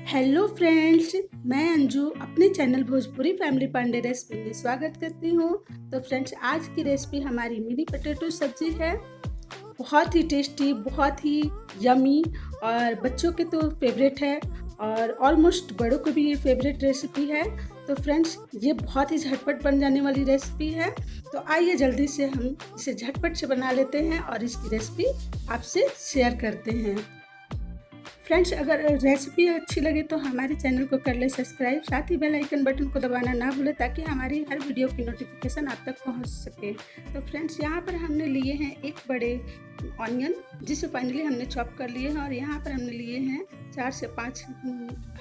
Hello friends, मैं अंजू अपने channel Bhojpuri family Pandey recipe में स्वागत करती हूँ। तो फ्रेंड्स, आज की रेसिपी हमारी मिनी पोटैटो सब्जी है। बहुत ही टेस्टी, बहुत ही यमी और बच्चों के तो फेवरेट है और ऑलमोस्ट बड़ों को भी ये फेवरेट रेसिपी है। तो फ्रेंड्स, ये बहुत ही झटपट बन जाने वाली रेसिपी है। तो आइए जल्दी से हम इसे झटपट से बना लेते हैं और इसकी रेसिपी आपसे शेयर करते हैं। फ्रेंड्स, अगर रेसिपी अच्छी लगे तो हमारे चैनल को कर ले सब्सक्राइब, साथ ही बेल आइकन बटन को दबाना ना भूलें ताकि हमारी हर वीडियो की नोटिफिकेशन आप तक पहुंच सके। तो फ्रेंड्स, यहाँ पर हमने लिए हैं एक बड़े ऑनियन, जिसे फाइनली हमने चॉप कर लिए हैं, और यहाँ पर हमने लिए हैं 4 से 5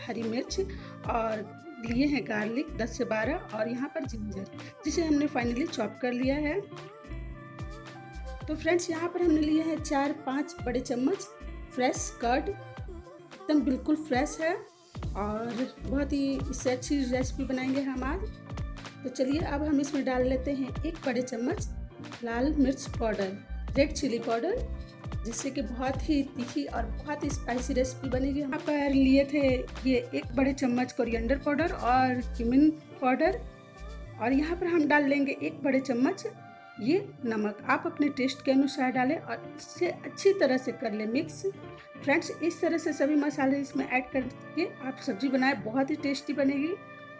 हरी मिर्च और लिए हैं गार्लिक 10 से 12 और यहाँ पर जिंजर, जिसे हमने फाइनली चॉप कर लिया है। तो फ्रेंड्स, यहाँ पर हमने लिए हैं 4-5 बड़े चम्मच फ्रेश कर्ड, एकदम बिल्कुल फ्रेश है और बहुत ही इससे अच्छी रेसिपी बनाएंगे हम आज। तो चलिए अब हम इसमें डाल लेते हैं 1 बड़े चम्मच लाल मिर्च पाउडर, रेड चिली पाउडर, जिससे कि बहुत ही तीखी और बहुत ही स्पाइसी रेसिपी बनेगी। यहाँ पर लिए थे ये 1 बड़े चम्मच कोरिएंडर पाउडर और क्यूमिन पाउडर, और यहाँ पर हम डाल लेंगे 1 बड़े चम्मच ये नमक। आप अपने टेस्ट के अनुसार डालें और इससे अच्छी तरह से कर लें मिक्स। फ्रेंड्स, इस तरह से सभी मसाले इसमें ऐड करके आप सब्जी बनाएं, बहुत ही टेस्टी बनेगी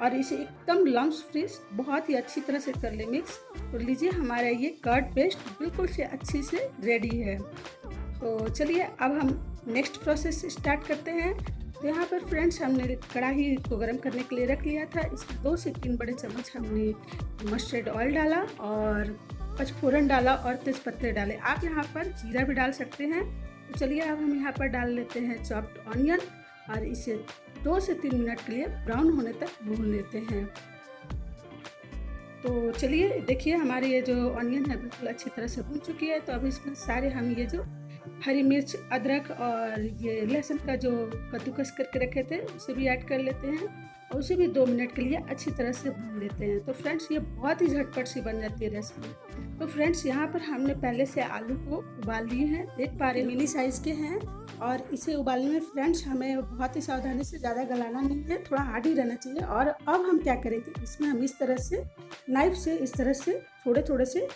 और इसे एकदम लम्स फ्री बहुत ही अच्छी तरह से कर लें मिक्स। तो लीजिए, हमारा ये कर्ड पेस्ट बिल्कुल से अच्छी से रेडी है। तो चलिए अब हम नेक्स्ट प्रोसेस स्टार्ट करते हैं। तो यहाँ पर फ्रेंड्स, हमने कढ़ाई को गर्म करने के लिए रख लिया था। इसमें 2 से 3 बड़े चम्मच हमने मस्टर्ड ऑयल डाला और पचफोरन डाला और तेज़पत्ते डाले। आप यहाँ पर जीरा भी डाल सकते हैं। तो चलिए अब हम यहाँ पर डाल लेते हैं चॉप्ड ऑनियन और इसे 2 से 3 मिनट के लिए ब्राउन होने तक भून लेते हैं। तो चलिए देखिए, हमारे ये जो ऑनियन है बिल्कुल अच्छी तरह से भून चुकी है। तो अब इसमें सारे हम ये जो हरी मिर्च, अदरक और ये लहसुन का जो कद्दूकस करके रखे थे उसे भी ऐड कर लेते हैं और उसे भी 2 मिनट के लिए अच्छी तरह से भून लेते हैं। तो फ्रेंड्स, ये बहुत ही झटपट सी बन जाती है रेसिपी। तो फ्रेंड्स, यहाँ पर हमने पहले से आलू को उबाल लिए हैं, देख पा रहे मिनी साइज़ के हैं, और इसे उबालने में फ्रेंड्स हमें बहुत ही सावधानी से, ज़्यादा गलाना नहीं है, थोड़ा हार्ड ही रहना चाहिए। और अब हम क्या करेंगे, इसमें हम इस तरह से नाइफ से इस तरह से थोड़े थोड़े से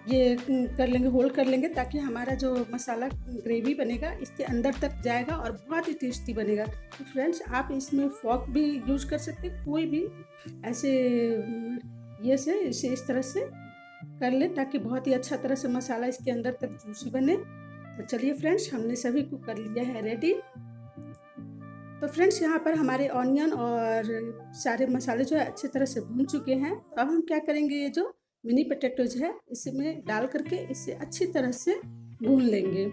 ये कर लेंगे, होल्ड कर लेंगे, ताकि हमारा जो मसाला ग्रेवी बनेगा इसके अंदर तक जाएगा और बहुत ही टेस्टी बनेगा। तो फ्रेंड्स, आप इसमें फॉर्क भी यूज कर सकते हैं, कोई भी ऐसे ये से इसे इस तरह से कर ले ताकि बहुत ही अच्छा तरह से मसाला इसके अंदर तक जूसी बने। तो चलिए फ्रेंड्स, हमने सभी को कर लिया है रेडी। तो फ्रेंड्स, यहाँ पर हमारे ऑनियन और सारे मसाले जो है अच्छी तरह से भून चुके हैं। तो अब हम क्या करेंगे, ये जो मिनी पोटैटोज है इसमें डाल करके इसे अच्छी तरह से भून लेंगे।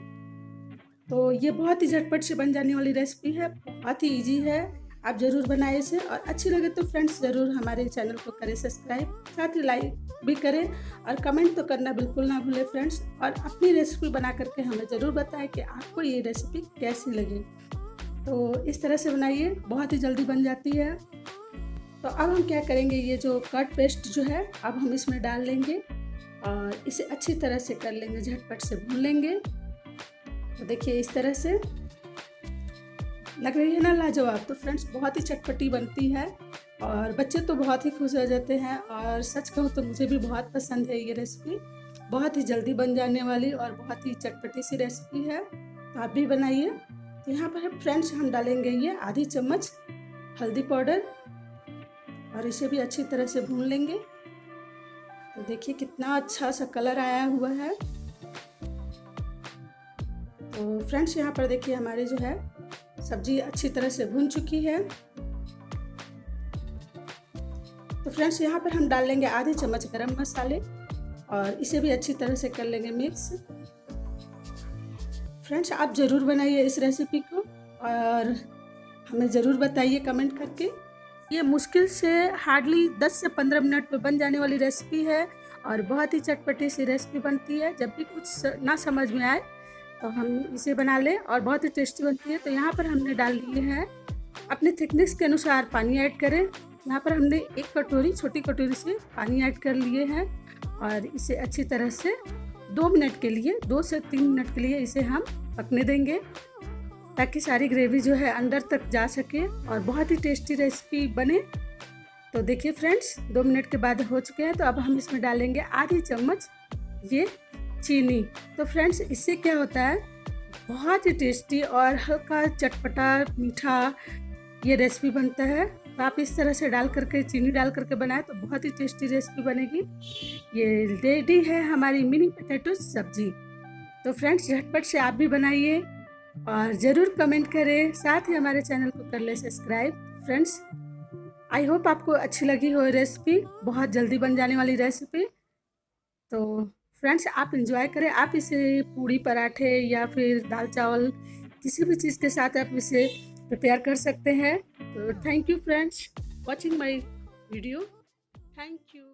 तो ये बहुत ही झटपट से बन जाने वाली रेसिपी है, बहुत ही इजी है। आप ज़रूर बनाएं इसे, और अच्छी लगे तो फ्रेंड्स ज़रूर हमारे चैनल को करें सब्सक्राइब, साथ ही लाइक भी करें और कमेंट तो करना बिल्कुल ना भूलें फ्रेंड्स। और अपनी रेसिपी बना करके हमें ज़रूर बताएं कि आपको ये रेसिपी कैसी लगी। तो इस तरह से बनाइए, बहुत ही जल्दी बन जाती है। तो अब हम क्या करेंगे, ये जो कर्ड पेस्ट जो है अब हम इसमें डाल लेंगे और इसे अच्छी तरह से कर लेंगे, झटपट से भून लेंगे। तो देखिए, इस तरह से लग रही है ना लाजवाब। तो फ्रेंड्स, बहुत ही चटपटी बनती है और बच्चे तो बहुत ही खुश हो जाते हैं, और सच कहूँ तो मुझे भी बहुत पसंद है ये रेसिपी। बहुत ही जल्दी बन जाने वाली और बहुत ही चटपटी सी रेसिपी है, तो आप भी बनाइए। तो यहाँ पर फ्रेंड्स हम डालेंगे ये आधी चम्मच हल्दी पाउडर और इसे भी अच्छी तरह से भून लेंगे। तो देखिए कितना अच्छा सा कलर आया हुआ है। तो फ्रेंड्स, यहाँ पर देखिए हमारे जो है सब्जी अच्छी तरह से भून चुकी है। तो फ्रेंड्स, यहाँ पर हम डाल लेंगे आधे चम्मच गरम मसाले और इसे भी अच्छी तरह से कर लेंगे मिक्स। फ्रेंड्स, आप ज़रूर बनाइए इस रेसिपी को और हमें ज़रूर बताइए कमेंट करके। ये मुश्किल से हार्डली 10 से 15 मिनट में बन जाने वाली रेसिपी है और बहुत ही चटपटी सी रेसिपी बनती है। जब भी कुछ ना समझ में आए तो हम इसे बना लें और बहुत ही टेस्टी बनती है। तो यहाँ पर हमने डाल लिए हैं, अपने थिकनेस के अनुसार पानी ऐड करें। यहाँ पर हमने 1 कटोरी, छोटी कटोरी से पानी ऐड कर लिए हैं और इसे अच्छी तरह से 2 मिनट के लिए, 2 से 3 मिनट के लिए इसे हम पकने देंगे। ताकि सारी ग्रेवी जो है अंदर तक जा सके और बहुत ही टेस्टी रेसिपी बने। तो देखिए फ्रेंड्स, 2 मिनट के बाद हो चुके हैं। तो अब हम इसमें डालेंगे आधी चम्मच ये चीनी। तो फ्रेंड्स, इससे क्या होता है, बहुत ही टेस्टी और हल्का चटपटा मीठा ये रेसिपी बनता है। तो आप इस तरह से डाल करके, चीनी डाल करके बनाएं तो बहुत ही टेस्टी रेसिपी बनेगी। ये रेडी है हमारी मिनी पोटैटो सब्जी। तो फ्रेंड्स, झटपट से आप भी बनाइए और ज़रूर कमेंट करें, साथ ही हमारे चैनल को कर ले सब्सक्राइब। फ्रेंड्स, आई होप आपको अच्छी लगी हो रेसिपी, बहुत जल्दी बन जाने वाली रेसिपी। तो फ्रेंड्स, आप इंजॉय करें। आप इसे पूड़ी पराठे या फिर दाल चावल किसी भी चीज़ के साथ आप इसे प्रिपेयर कर सकते हैं। तो thank you friends watching my video. Thank you.